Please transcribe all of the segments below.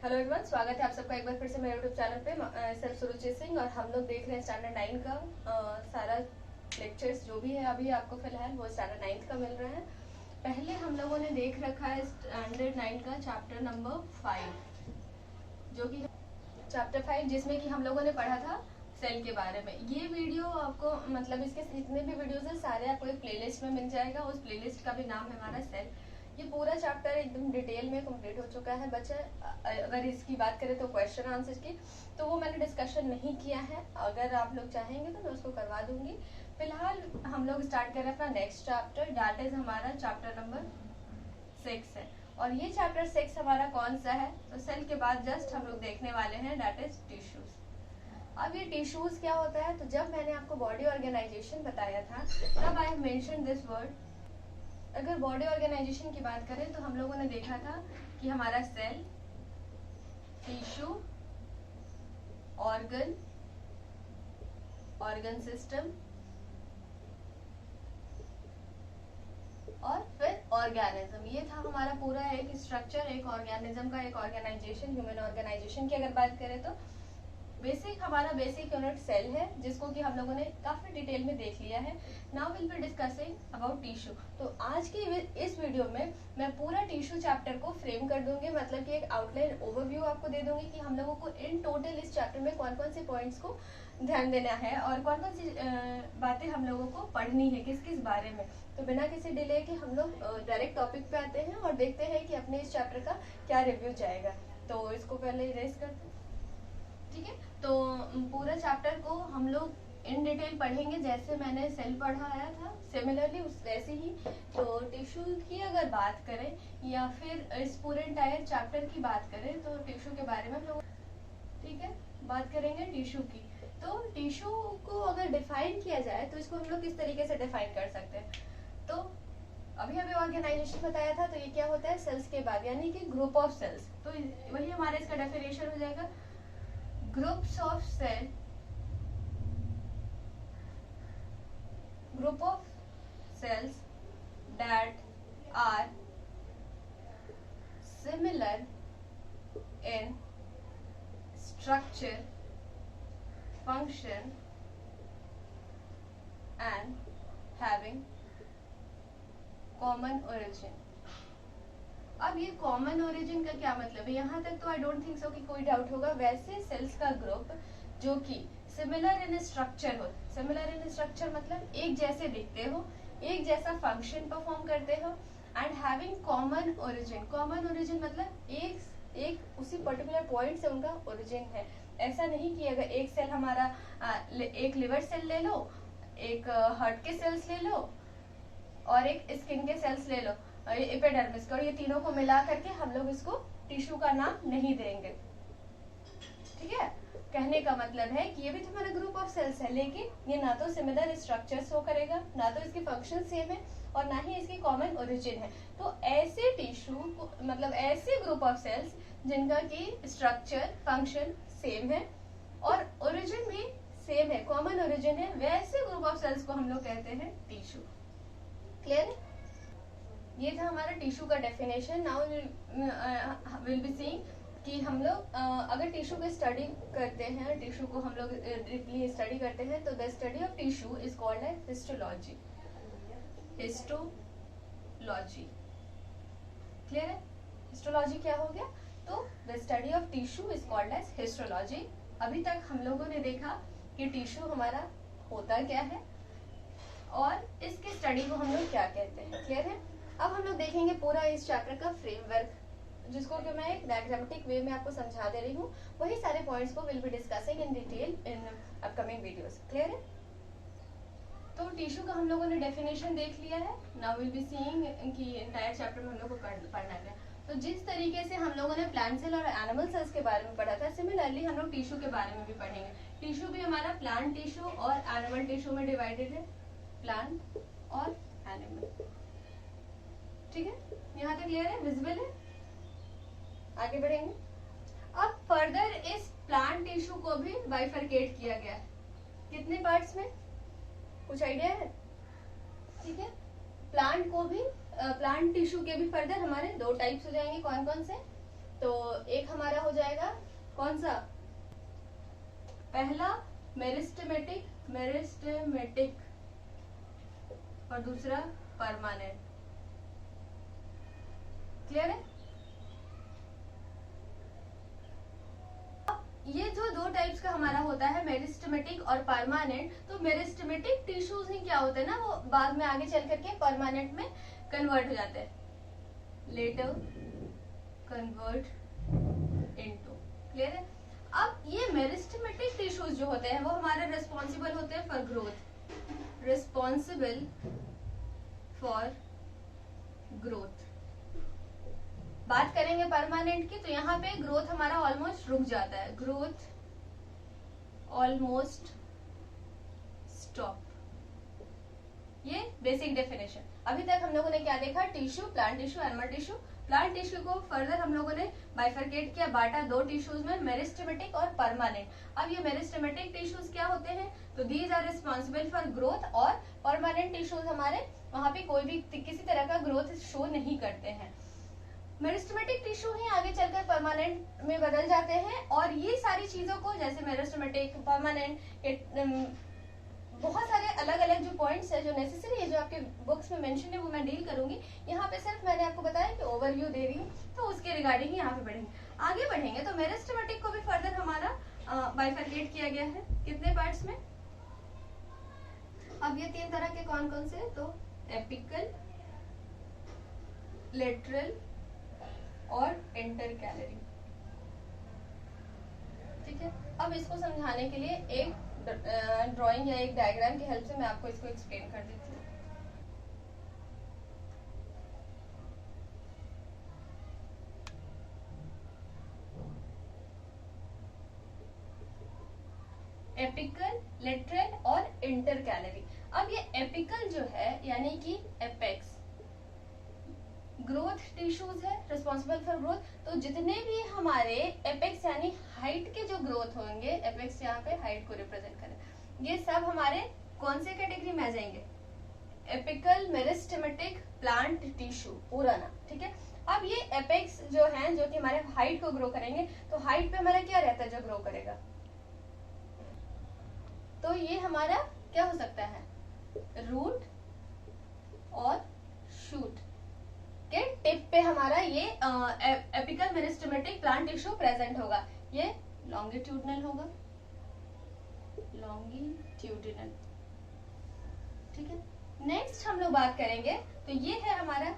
Hello everyone, स्वागत है आप सबका एक बार फिर से मेरे यूट्यूब चैनल पे सर सुरुचि सिंह। और हम लोग देख रहे हैं स्टैंडर्ड 9 का सारा लेक्चर्स जो भी है अभी आपको फिलहाल वो स्टैंडर्ड 9 का मिल रहा है। पहले हम लोगों ने देख रखा है स्टैंडर्ड 9 का चैप्टर नंबर 5, जो कि चैप्टर 5 जिसमें कि हम लोगों ने पढ़ा था सेल के बारे में। ये वीडियो आपको मतलब इसके जितने भी वीडियोस है सारे आपको एक प्लेलिस्ट में मिल जाएगा। उस प्लेलिस्ट का भी नाम है हमारा सेल। ये पूरा चैप्टर एकदम डिटेल में कंप्लीट हो चुका है बच्चे। अगर इसकी बात करें तो क्वेश्चन आंसर की तो वो मैंने डिस्कशन नहीं किया है। अगर आप लोग चाहेंगे तो मैं उसको करवा दूंगी। फिलहाल हम लोग स्टार्ट कर रहे हैं अपना नेक्स्ट चैप्टर, दैट इज हमारा चैप्टर नंबर 6 है। और ये चैप्टर 6 हमारा कौन सा है, तो सेल के बाद जस्ट हम लोग देखने वाले हैं दैट इज टिश्यूज। अब ये टिश्यूज क्या होता है, तो जब मैंने आपको बॉडी ऑर्गेनाइजेशन बताया था तब I have mention this word. अगर बॉडी ऑर्गेनाइजेशन की बात करें तो हम लोगों ने देखा था कि हमारा cell, tissue, organ, organ system और फिर ऑर्गेनिज्म, ये था हमारा पूरा एक स्ट्रक्चर, एक ऑर्गेनिज्म का, एक ऑर्गेनाइजेशन। ह्यूमन ऑर्गेनाइजेशन की अगर बात करें तो बेसिक हमारा बेसिक यूनिट सेल है, जिसको कि हम लोगों ने काफी डिटेल में देख लिया है। Now will be discussing about tissue. तो आज की इस वीडियो में मैं पूरा टिश्यू चैप्टर को फ्रेम कर दूंगी, मतलब कि एक आउटलाइन ओवरव्यू आपको दे दूंगी कि हम लोगों को इन टोटल इस चैप्टर में कौन कौन से पॉइंट्स को ध्यान देना है और कौन कौन सी बातें हम लोगों को पढ़नी है किस किस बारे में। तो बिना किसी डिले के हम लोग डायरेक्ट टॉपिक पे आते हैं और देखते हैं कि अपने इस चैप्टर का क्या रिव्यू जाएगा। तो इसको पहले इरेज करते हैं, ठीक है। तो पूरा चैप्टर को हम लोग इन डिटेल पढ़ेंगे, जैसे मैंने सेल पढ़ाया था सिमिलरली वैसे ही। तो टिश्यू की अगर बात करें या फिर इस पूरे एंटायर चैप्टर की बात करें तो टिश्यू के बारे में हम लोग, ठीक है, बात करेंगे टिश्यू की। तो टिश्यू को अगर डिफाइन किया जाए तो इसको हम लोग किस तरीके से डिफाइन कर सकते हैं। तो अभी ऑर्गेनाइजेशन बताया था, तो ये क्या होता है, सेल्स के बाद यानी कि ग्रुप ऑफ सेल्स। तो वही हमारा इसका डेफिनेशन हो जाएगा, groups of cells that are similar in structure, function and having common origin। अब ये कॉमन ओरिजिन का क्या मतलब है, यहाँ तक तो आई डोंट थिंक सो कि कोई डाउट होगा। वैसे सेल्स का ग्रुप जो कि सिमिलर इन स्ट्रक्चर हो, सिमिलर इन स्ट्रक्चर मतलब एक जैसे दिखते हो, एक जैसा फंक्शन परफॉर्म करते हो, and having common origin. Common origin मतलब एक उसी पर्टिकुलर पॉइंट से उनका ओरिजिन है। ऐसा नहीं कि अगर एक सेल हमारा एक लिवर सेल ले लो, एक हार्ट के सेल्स ले लो और एक स्किन के सेल्स ले लो, एपिडर्मिस का, और ये तीनों को मिला करके हम लोग इसको टिश्यू का नाम नहीं देंगे, ठीक है। कहने का मतलब है कि ये भी तो हमारा ग्रुप ऑफ सेल्स है, लेकिन ये ना तो सिमिलर स्ट्रक्चर शो करेगा, ना तो इसके फंक्शन सेम है और ना ही इसकी कॉमन ओरिजिन है। तो ऐसे टिश्यू मतलब ऐसे ग्रुप ऑफ सेल्स जिनका की स्ट्रक्चर फंक्शन सेम है और ओरिजिन भी सेम है, कॉमन ओरिजिन है, वैसे ग्रुप ऑफ सेल्स को हम लोग कहते हैं टिश्यू। क्लियर है? ये था हमारा टिश्यू का definition. Now will be seeing कि हम लोग अगर टिश्यू की स्टडी करते हैं, टिश्यू को हम लोग डीपली स्टडी करते हैं, तो the study of tissue is called as histology. Histology clear है? हिस्टोलॉजी क्या हो गया, तो the study of tissue is called as histology. अभी तक हम लोगों ने देखा कि टिश्यू हमारा होता क्या है और इसके स्टडी को हम लोग क्या कहते हैं। क्लियर है? अब हम लोग देखेंगे पूरा इस चैप्टर का फ्रेमवर्क, जिसको कि मैं एक डायग्रामेटिक वे में आपको समझा दे रही हूँ। वही सारे पॉइंट्स को will be discussing in detail in upcoming videos. Clear है? तो टिश्यू का हम लोगों ने डेफिनेशन देख लिया है। नाउ विल बी सीइंग कि एंटायर चैप्टर में हम लोग को पढ़ना है। तो जिस तरीके से हम लोगों ने प्लांट सेल और एनिमल सेल्स के बारे में पढ़ा था, सिमिलरली हम लोग टिश्यू के बारे में भी पढ़ेंगे। टिश्यू भी हमारा प्लांट टिश्यू और एनिमल टिश्यू में डिवाइडेड है, प्लांट और एनिमल, ठीक है। यहाँ तक क्लियर है, विजिबल है? आगे बढ़ेंगे। अब फर्दर इस प्लांट टिश्यू को भी बाइफरकेट किया गया है। कितने पार्ट्स में, कुछ आइडिया है? ठीक है, प्लांट को भी प्लांट टिश्यू के भी फर्दर हमारे दो टाइप्स हो जाएंगे। कौन कौन से? तो एक हमारा हो जाएगा कौन सा, पहला मेरिस्टेमेटिक और दूसरा परमानेंट। क्लियर है? ये जो दो टाइप्स का हमारा होता है मेरिस्टेमेटिक और परमानेंट, तो मेरिस्टेमेटिक टिश्यूज ही क्या होते हैं ना, वो बाद में आगे चल करके परमानेंट में कन्वर्ट हो जाते हैं, लेटर कन्वर्ट इनटू। क्लियर है? अब ये मेरिस्टेमेटिक टिश्यूज जो होते हैं वो हमारे रिस्पॉन्सिबल होते हैं for growth, responsible for growth. बात करेंगे परमानेंट की, तो यहाँ पे ग्रोथ हमारा ऑलमोस्ट रुक जाता है, ग्रोथ ऑलमोस्ट स्टॉप। ये बेसिक डेफिनेशन। अभी तक हम लोगों ने क्या देखा, tissue, plant tissue, animal tissue. Plant tissue को फर्दर हम लोगों ने बाइफरकेट किया, बांटा दो टिश्यूज में, मेरिस्टेमेटिक और परमानेंट। अब ये मेरिस्टेमेटिक टिश्यूज क्या होते हैं, तो these are responsible for growth, और परमानेंट टिश्यूज हमारे वहां पे कोई भी किसी तरह का ग्रोथ शो नहीं करते हैं। मेरिस्टेमेटिक टिश्यू ही आगे चलकर परमानेंट में बदल जाते हैं, और ये सारी चीजों को जैसे मेरिस्टेमेटिक, परमानेंट, बहुत सारे अलग अलग जो पॉइंट्स है जो नेसेसरी है, जो आपके बुक्स में मेंशन है, वो मैं डील करूंगी। यहाँ पे सिर्फ मैंने आपको बताया कि ओवरव्यू दे रही हूँ, तो उसके रिगार्डिंग ही यहाँ पे बढ़ेंगे, आगे बढ़ेंगे। तो मेरिस्टेमेटिक को भी फर्दर हमारा बाइफरकेट किया गया है कितने पार्ट्स में। अब ये तीन तरह के कौन कौन से, तो एपिकल, लेटरल और इंटरकैलरी। ठीक है? अब इसको समझाने के लिए एक ड्राइंग या एक डायग्राम की हेल्प से मैं आपको इसको एक्सप्लेन कर देती हूँ। एपिकल, लेटरल और इंटरकैलरी। अब ये एपिकल जो है यानी कि एपेक्स, ग्रोथ टिश्यूज है, रिस्पॉन्सिबल फॉर ग्रोथ। तो जितने भी हमारे एपेक्स यानी हाइट के जो ग्रोथ होंगे, एपेक्स यहाँ पे हाइट को रिप्रेजेंट करें, ये सब हमारे कौन से कैटेगरी में आ जाएंगे, एपिकल, मेरिस्टेमेटिक, प्लांट टिश्यू, पूरा ना। ठीक है? अब ये एपेक्स जो हैं, जो कि हमारे हाइट को ग्रो करेंगे, तो हाइट पे हमारा क्या रहता है जो ग्रो करेगा, तो ये हमारा क्या हो सकता है, रूट और शूट के टिप पे हमारा ये apical meristematic plant tissue present होगा। ये लॉन्गिट्यूडनल होगा, लॉन्गिट्यूडनल। ठीक है? नेक्स्ट हम लोग बात करेंगे, तो ये है हमारा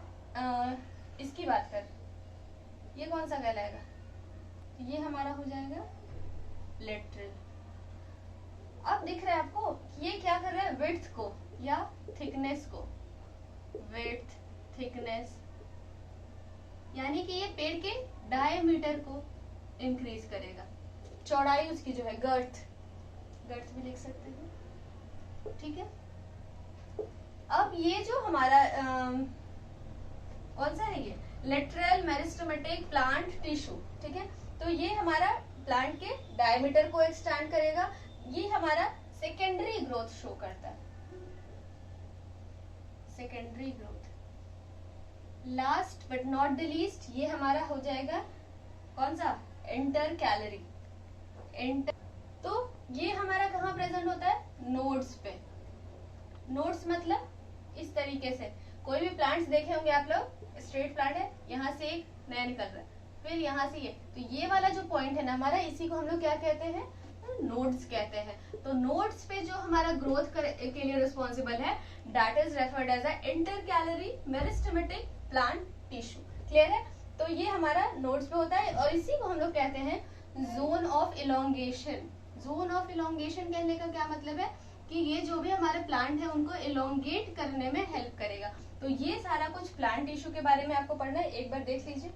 इसकी बात कर, ये कौन सा कहलाएगा, तो ये हमारा हो जाएगा लेटरल। अब दिख रहा है आपको ये क्या कर रहा है, विड्थ को या थिकनेस को, विड्थ, थिकनेस, यानी कि ये पेड़ के डायमीटर को इंक्रीज करेगा, चौड़ाई उसकी जो है, गर्थ भी लिख सकते हैं। ठीक है? अब ये जो हमारा कौन सा है, ये लेटरल मेरिस्टेमेटिक प्लांट टिश्यू। ठीक है? तो ये हमारा प्लांट के डायमीटर को एक्सटेंड करेगा, ये हमारा सेकेंडरी ग्रोथ शो करता है, secondary growth. Last but not the least ये हमारा हो जाएगा कौन सा, इंटरकैलरी। तो ये हमारा कहाँ प्रेजेंट होता है, नोड्स पे। नोड्स मतलब इस तरीके से, कोई भी प्लांट्स देखे होंगे आप लोग, स्ट्रेट प्लांट है, यहाँ से एक नया निकल रहा है, फिर यहाँ से ये, तो ये वाला जो पॉइंट है ना हमारा, इसी को हम लोग क्या कहते हैं, नोड्स कहते हैं। तो नोड्स पे जो हमारा ग्रोथ के लिए रिस्पॉन्सिबल है, that is referred as a intercalary meristematic plant tissue. Clear है? तो ये हमारा नोड्स पे होता है, और इसी को हम लोग कहते हैं zone of elongation. Zone of elongation कहने का क्या मतलब है कि ये जो भी हमारे प्लांट है उनको इलोंगेट करने में हेल्प करेगा। तो ये सारा कुछ प्लांट टिश्यू के बारे में आपको पढ़ना है, एक बार देख लीजिए।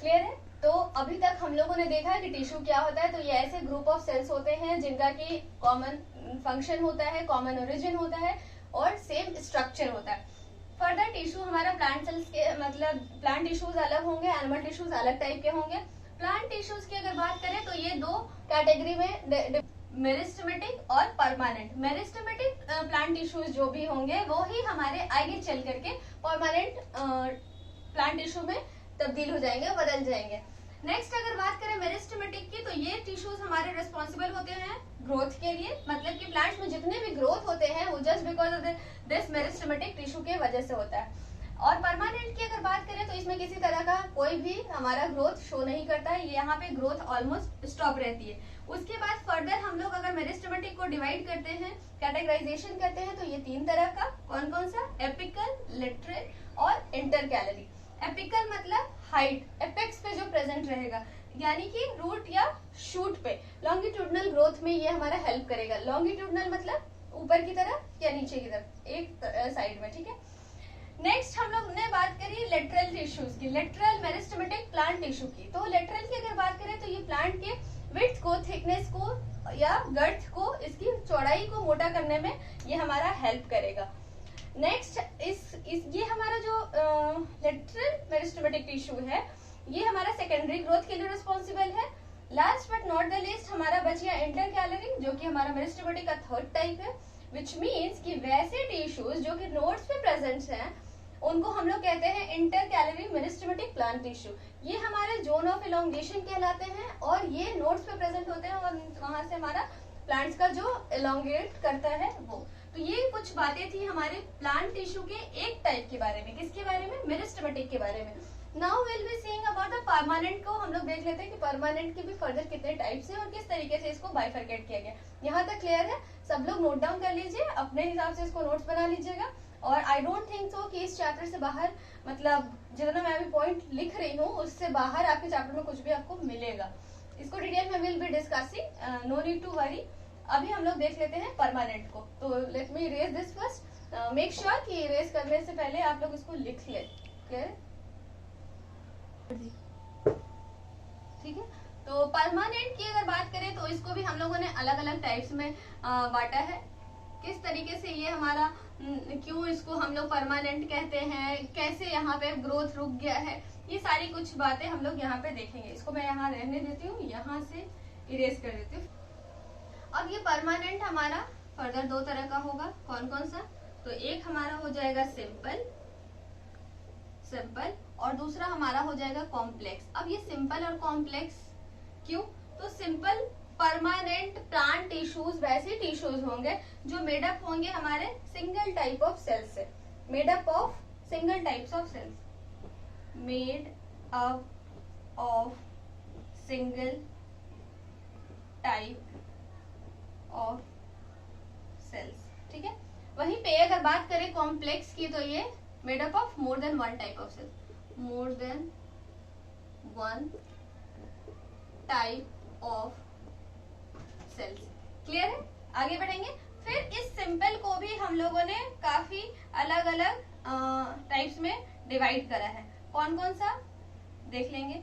क्लियर है? तो अभी तक हम लोगों ने देखा है कि टिश्यू क्या होता है। तो ये ऐसे ग्रुप ऑफ सेल्स होते हैं जिनका की कॉमन फंक्शन होता है, कॉमन ओरिजिन होता है और सेम स्ट्रक्चर होता है। फर्दर टिश्यू हमारा प्लांट सेल्स के मतलब प्लांट टिश्यूज अलग होंगे, एनिमल टिश्यूज अलग टाइप के होंगे। प्लांट टिश्यूज की अगर बात करें तो ये दो कैटेगरी में, मेरिस्टेमेटिक और परमानेंट। मेरिस्टेमेटिक प्लांट टिश्यूज जो भी होंगे वो ही हमारे आगे चल करके परमानेंट प्लांट टिश्यू में तब्दील हो जाएंगे, बदल जाएंगे। नेक्स्ट अगर बात करें मेरिस्टेमेटिक की, तो ये टिश्यूज हमारे रिस्पॉन्सिबल होते हैं ग्रोथ के लिए, मतलब कि प्लांट्स में जितने भी ग्रोथ होते हैं वो just because of this meristematic tissue के वजह से होता है। और परमानेंट की अगर बात करें तो इसमें किसी तरह का कोई भी हमारा ग्रोथ शो नहीं करता है, यहाँ पे ग्रोथ ऑलमोस्ट स्टॉप रहती है। उसके बाद फर्दर हम लोग अगर मेरिस्टेमेटिक को डिवाइड करते हैं, कैटेगराइजेशन करते हैं, तो ये 3 तरह का, कौन कौन सा, एपिकल, लेटरल और इंटरकैलरी। एपिकल मतलब हाइट, एपेक्स पे जो प्रेजेंट रहेगा, यानी कि रूट या शूट पे लॉन्गिट्यूडनल ग्रोथ में ये हमारा हेल्प करेगा। लॉन्गिट्यूडनल मतलब ऊपर की तरफ या नीचे की तरफ, एक साइड में, ठीक है। नेक्स्ट हम लोग ने बात करी लेटरल टिश्यूज की, लेटरल मेरिस्टेमेटिक प्लांट टिश्यू की। तो लेटरल की अगर बात करें तो ये प्लांट के विड्थ को, थिकनेस को या गर्थ को, इसकी चौड़ाई को मोटा करने में ये हमारा हेल्प करेगा। नेक्स्ट ये हमारा जो लेटरल मेरिस्टेमेटिक टिश्यू है, ये हमारा सेकेंडरी ग्रोथ के लिए रिस्पॉन्सिबल है। Last but not the least हमारा बच गया इंटरकैलरी, जो कि हमारा मेरिस्टेमेटिक का थर्ड टाइप है, विच मीन्स कि वैसे टिश्यूज जो कि नोड्स पे प्रेजेंट हैं उनको हम लोग कहते हैं इंटरकैलरी मेरिस्टेमेटिक प्लांट टिश्यू। ये हमारे जोन ऑफ इलोंगेशन कहलाते हैं और ये नोड्स पे प्रेजेंट होते हैं और वहां से हमारा प्लांट्स का जो इलोंगेट करता है वो। तो ये कुछ बातें थी हमारे प्लांट टिश्यू के एक टाइप के बारे में। किसके बारे में? मेरिस्टेमेटिक के बारे में। Now will be seeing about the permanent को। हम लोग देख लेते हैं कि परमानेंट के भी फर्दर कितने टाइप्स हैं और किस तरीके से इसको बाइफरकेट किया गया। यहाँ तक क्लियर है? सब लोग नोट डाउन कर लीजिए, अपने हिसाब से इसको नोट्स बना लीजिएगा। और आई डोंट थिंक सो कि इस चैप्टर से बाहर, मतलब जितना मैं अभी पॉइंट लिख रही हूँ उससे बाहर आपके चैप्टर में कुछ भी आपको मिलेगा। इसको डिटेल में will be discussing, no need to worry. अभी हम लोग देख लेते हैं परमानेंट को। तो let me erase this first. Make sure कि इरेज करने से पहले आप लोग इसको लिख ले। क्लियर? ठीक है। तो परमानेंट की अगर बात करें तो इसको भी हम लोगों ने अलग अलग टाइप्स में बांटा है। किस तरीके से ये हमारा, क्यों इसको हम लोग परमानेंट कहते हैं, कैसे यहाँ पे ग्रोथ रुक गया है, ये सारी कुछ बातें हम लोग यहाँ पे देखेंगे। इसको मैं यहाँ रहने देती हूँ, यहाँ से इरेज कर देती हूँ। अब ये परमानेंट हमारा फर्दर 2 तरह का होगा। कौन कौन सा? तो एक हमारा हो जाएगा सिंपल और दूसरा हमारा हो जाएगा कॉम्प्लेक्स। अब ये सिंपल और कॉम्प्लेक्स क्यों? तो simple permanent plant tissues tissues टिश्यूज होंगे जो मेडअप होंगे हमारे सिंगल टाइप ऑफ सेल्स से। Made up of single types of cells, made up of single type of cells. ठीक है। वहीं पे अगर बात करें कॉम्प्लेक्स की, तो ये made up of more than 1 type of cells, more than 1 type of cells. Clear है? आगे बढ़ेंगे। फिर इस सिंपल को भी हम लोगों ने काफी अलग अलग टाइप्स में डिवाइड करा है। कौन कौन सा देख लेंगे।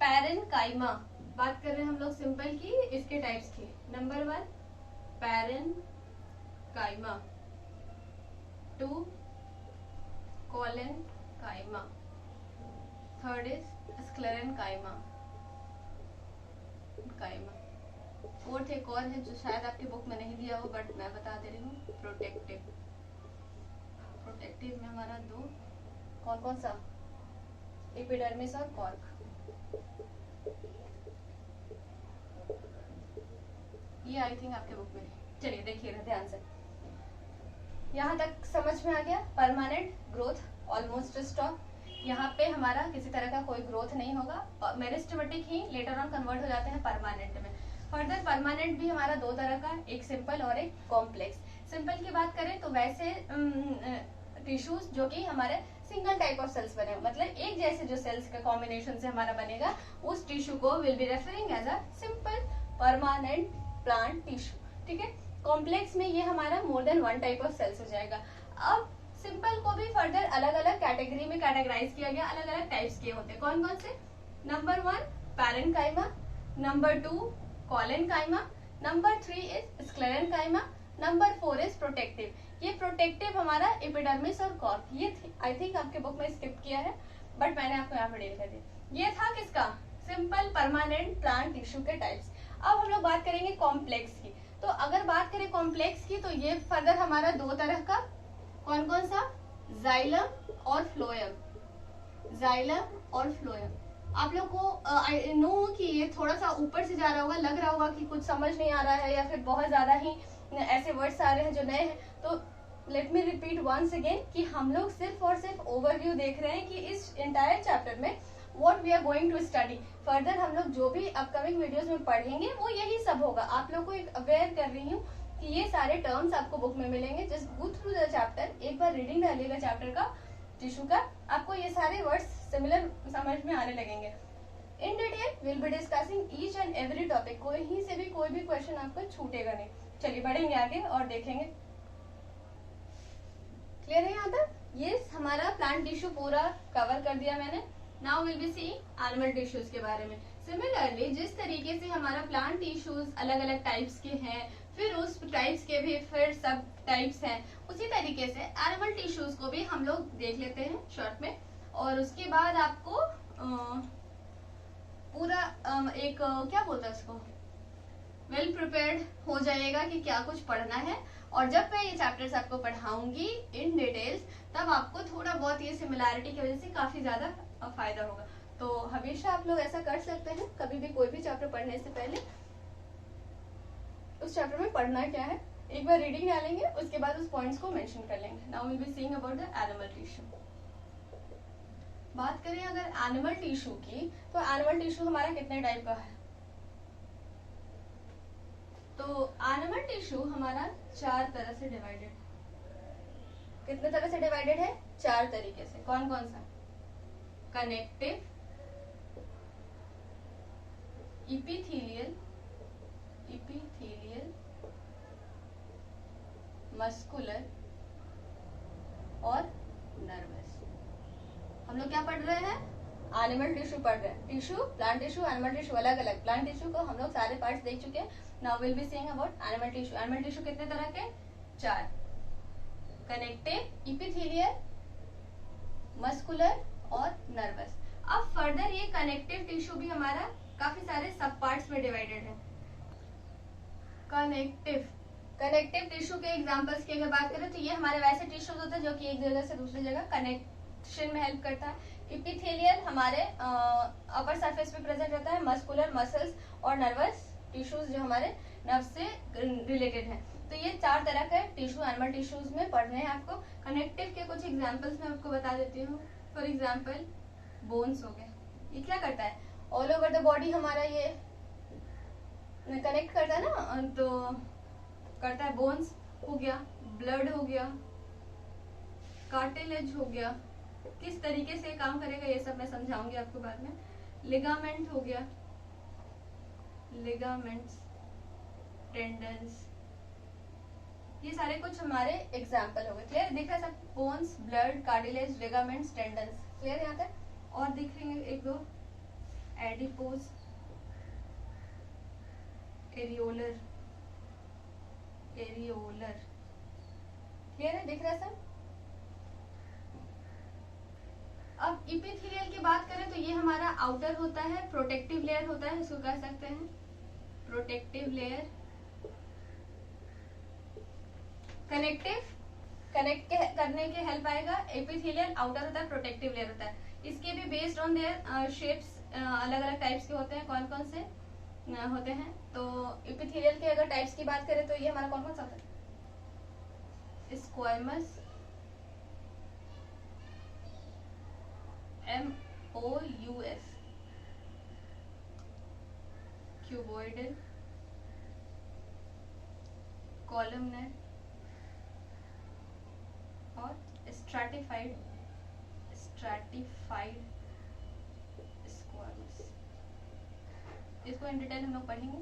पैरेनकाइमा, बात कर रहे हैं हम लोग सिंपल की, इसके टाइप्स की। Number 1 parenchyma, 2 collenchyma, 3rd is sclerenchyma, 4th एक और है जो शायद आपके बुक में नहीं दिया हो, बट मैं बता दे रही हूँ, प्रोटेक्टिव। प्रोटेक्टिव में हमारा 2, कौन कौन सा? एपिडर्मिस और कॉर्क। ये आई थिंक आपके बुक में नहीं। चलिए देखिएगा ध्यान से। यहाँ तक समझ में आ गया? Permanent growth almost stop. यहाँ पे हमारा किसी तरह का कोई ग्रोथ नहीं होगा। Meristematic he later on convert हो जाते हैं परमानेंट में। फर्दर परमानेंट भी हमारा 2 तरह का, एक सिंपल और एक कॉम्प्लेक्स। सिंपल की बात करें तो वैसे टिश्यूज जो कि हमारे सिंगल टाइप ऑफ सेल्स बने, मतलब एक जैसे जो सेल्स का कॉम्बिनेशन से हमारा बनेगा, उस टिश्यू को will be referring as a simple permanent plant tissue. ठीक है। कॉम्प्लेक्स में ये हमारा more than 1 type of cells हो जाएगा। अब सिंपल को भी फर्दर अलग अलग कैटेगरी में कैटेगराइज किया गया, अलग अलग टाइप्स के होते हैं। कौन कौन से? Number 1 parenchyma, number 2 collenchyma, number 3 is sclerenchyma, number 4 is protective. ये प्रोटेक्टिव हमारा एपिडर्मिस और कॉर्क। ये आई थिंक आपके बुक में स्किप किया है, बट मैंने आपको यहाँ पे डिटेल कर दिया। ये था किसका? सिंपल परमानेंट प्लांट टिश्यू के टाइप्स। अब हम लोग बात करेंगे कॉम्प्लेक्स की। तो अगर बात करें कॉम्प्लेक्स की, तो ये फर्दर हमारा 2 तरह का। कौन कौन सा? जाइलम और फ्लोएम। जाइलम और फ्लोएम। आप लोग को आई नो कि ये थोड़ा सा ऊपर से जा रहा होगा, लग रहा होगा कि कुछ समझ नहीं आ रहा है या फिर बहुत ज्यादा ही ऐसे वर्ड्स आ रहे हैं जो नए हैं, तो let me repeat once again कि हम लोग सिर्फ और सिर्फ ओवरव्यू देख रहे हैं कि इस एंटायर चैप्टर में what we are going to study. Further हम लोग जो भी अपकमिंग वीडियोस में पढ़ेंगे वो यही सब होगा। आप लोग को एक अवेयर कर रही हूँ कि ये सारे टर्म्स आपको बुक में मिलेंगे। Just go through the chapter, एक बार रीडिंग डालिएगा चैप्टर का, टिश्यू का, आपको ये सारे वर्ड्स सिमिलर समझ में आने लगेंगे। In detail will be discussing each and every topic, कहीं से भी कोई भी क्वेश्चन आपको छूटेगा नहीं। चलिए बढ़ेंगे आगे और देखेंगे। क्लियर है यहाँ तक? ये हमारा प्लांट टिश्यू पूरा कवर कर दिया मैंने। Now will be see animal tissues के बारे में। सिमिलरली जिस तरीके से हमारा प्लांट टिश्यूज अलग अलग टाइप्स के हैं, फिर उस टाइप्स के भी फिर सब टाइप्स हैं, उसी तरीके से एनिमल टिश्यूज को भी हम लोग देख लेते हैं शॉर्ट में। और उसके बाद आपको पूरा एक क्या बोलते हैं उसको, वेल प्रिपेयर्ड हो जाएगा कि क्या कुछ पढ़ना है। और जब मैं ये चैप्टर्स आपको पढ़ाऊंगी इन डिटेल्स, तब आपको थोड़ा बहुत ये सिमिलैरिटी की वजह से काफी ज्यादा फायदा होगा। तो हमेशा आप लोग ऐसा कर सकते हैं, कभी भी कोई भी चैप्टर पढ़ने से पहले उस चैप्टर में पढ़ना क्या है एक बार रीडिंग डालेंगे, उसके बाद उस पॉइंट्स को मेंशन कर लेंगे। Now will be seeing about the animal tissue. बात करें अगर एनिमल टिश्यू की, तो एनिमल टिश्यू हमारा कितने टाइप का है? तो एनिमल टिश्यू हमारा 4 तरह से डिवाइडेड। कितने तरह से डिवाइडेड है? 4 तरीके से। कौन कौन सा? कनेक्टिव, इपिथेलियल, मस्कुलर और नर्वस। हम लोग क्या पढ़ रहे हैं? एनिमल टिश्यू पढ़ रहे हैं। Tissue, plant tissue, animal tissue अलग अलग। प्लांट टिश्यू को हम लोग सारे पार्ट्स देख चुके हैं। Now will be seeing about animal tissue. Animal tissue कितने तरह के? 4। कनेक्टिव, इपिथेलियल, मस्कुलर और नर्वस। अब फर्दर ये कनेक्टिव टिश्यू भी हमारा काफी सारे सब पार्ट्स में डिवाइडेड है। कनेक्टिव टिश्यू के एग्जांपल्स की अगर बात करें तो ये हमारे वैसे टिश्यूज होते हैं जो कि एक जगह से दूसरी जगह कनेक्शन में हेल्प करता है। इपिथेलियल हमारे अपर सरफेस पे प्रेजेंट रहता है। मस्कुलर मसल्स और नर्वस टिश्यूज जो हमारे नर्व से रिलेटेड हैं। तो ये 4 तरह के टिश्यू एनिमल टिश्यूज में पढ़ने हैं आपको। कनेक्टिव के कुछ एग्जांपल्स मैं आपको बता देती हूँ। फॉर एग्जांपल बोन्स हो गए, ये क्या करता है? ऑल ओवर द बॉडी हमारा ये कनेक्ट करता है ना, तो करता है। बोन्स हो गया, ब्लड हो गया, कार्टिलेज हो गया, किस तरीके से काम करेगा ये सब मैं समझाऊंगी आपको बाद में। लिगामेंट हो गया, लिगामेंट्स, टेंडन्स, ये सारे कुछ हमारे एग्जाम्पल हो गए। क्लियर दिख रहा है सब? Bones, blood, cartilage, ligaments, tendons. Clear यहाँ तक? और दिख रहे हैं एक दो, एडिपोज, एरियोलर, क्लियर है? दिख रहा है सब? अब इपिथेलियल की बात करें तो ये हमारा आउटर होता है, प्रोटेक्टिव लेयर होता है, इसको कह सकते हैं प्रोटेक्टिव लेयर। कनेक्ट करने के हेल्प आएगा। एपिथेलियल आउटर होता है, प्रोटेक्टिव लेयर होता है। इसके भी बेस्ड ऑन देयर शेप्स अलग अलग टाइप्स के होते हैं। कौन कौन से होते हैं? तो एपिथेलियल के अगर टाइप्स की बात करें तो ये हमारा कौन कौन सा होता है? स्क्वायमस, MOUS, क्यूबोइडल, कॉलमनर और स्ट्रैटिफाइड स्क्वायमस। इसको इन डिटेल हम लोग पढ़ेंगे।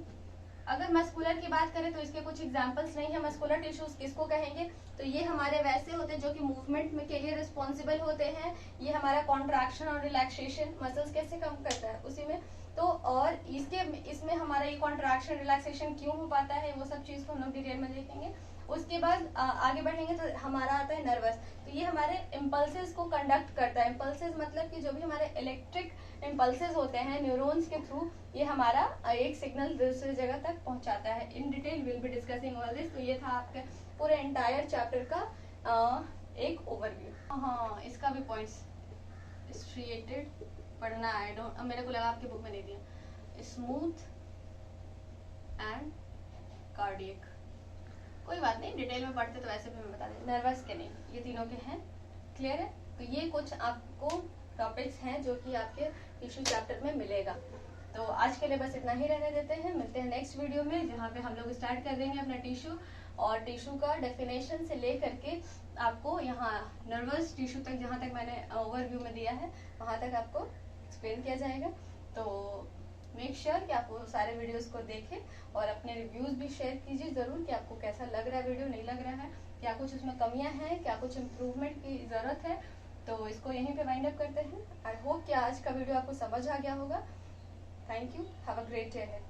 अगर मस्कुलर की बात करें तो इसके कुछ एग्जांपल्स नहीं है। मस्कुलर टिश्यूज किसको कहेंगे? तो ये हमारे वैसे होते हैं जो कि मूवमेंट में के लिए रिस्पॉन्सिबल होते हैं। ये हमारा कॉन्ट्रैक्शन और रिलैक्सेशन, मसल्स कैसे कम करता है उसी में। तो और इसमें हमारा ये कॉन्ट्रैक्शन रिलैक्सेशन क्यों हो पाता है, वो सब चीज को हम लोग डिटेल में देखेंगे। उसके बाद आगे बढ़ेंगे तो हमारा आता है नर्वस। तो ये हमारे इम्पल्सेस को कंडक्ट करता है। इम्पल्सेस मतलब कि जो भी हमारे इलेक्ट्रिक इम्पल्सेस होते हैं न्यूरॉन्स के थ्रू, ये हमारा एक सिग्नल दूसरी जगह तक पहुंचाता है। In detail will be discussing all this. तो ये था आपका पूरे एंटायर चैप्टर का एक ओवरव्यू। हाँ, इसका भी पॉइंट्स स्ट्रिएटेड पढ़ना, आई डोंट, मेरे को लगा आपकी बुक में नहीं दिया, स्मूथ एंड कार्डियक, कोई बात नहीं, डिटेल में पढ़ते तो वैसे भी मैं बता दें। नर्वस के नहीं, ये तीनों के हैं, क्लियर है। तो ये कुछ आपको टॉपिक्स हैं जो कि आपके टिश्यू चैप्टर में मिलेगा। तो आज के लिए बस इतना ही रहने देते हैं, मिलते हैं नेक्स्ट वीडियो में जहाँ पे हम लोग स्टार्ट कर देंगे अपना टिश्यू, और टिश्यू का डेफिनेशन से लेकर के आपको यहाँ नर्वस टिश्यू तक, जहाँ तक मैंने ओवरव्यू में दिया है वहाँ तक आपको एक्सप्लेन किया जाएगा। तो मेक श्योर कि आप वो सारे वीडियोस को देखें और अपने रिव्यूज भी शेयर कीजिए जरूर कि आपको कैसा लग रहा है वीडियो, नहीं लग रहा है, क्या कुछ उसमें कमियां हैं, क्या कुछ इम्प्रूवमेंट की जरूरत है। तो इसको यहीं पे वाइंड अप करते हैं। आई होप कि आज का वीडियो आपको समझ आ गया होगा। Thank you, have a great day ahead.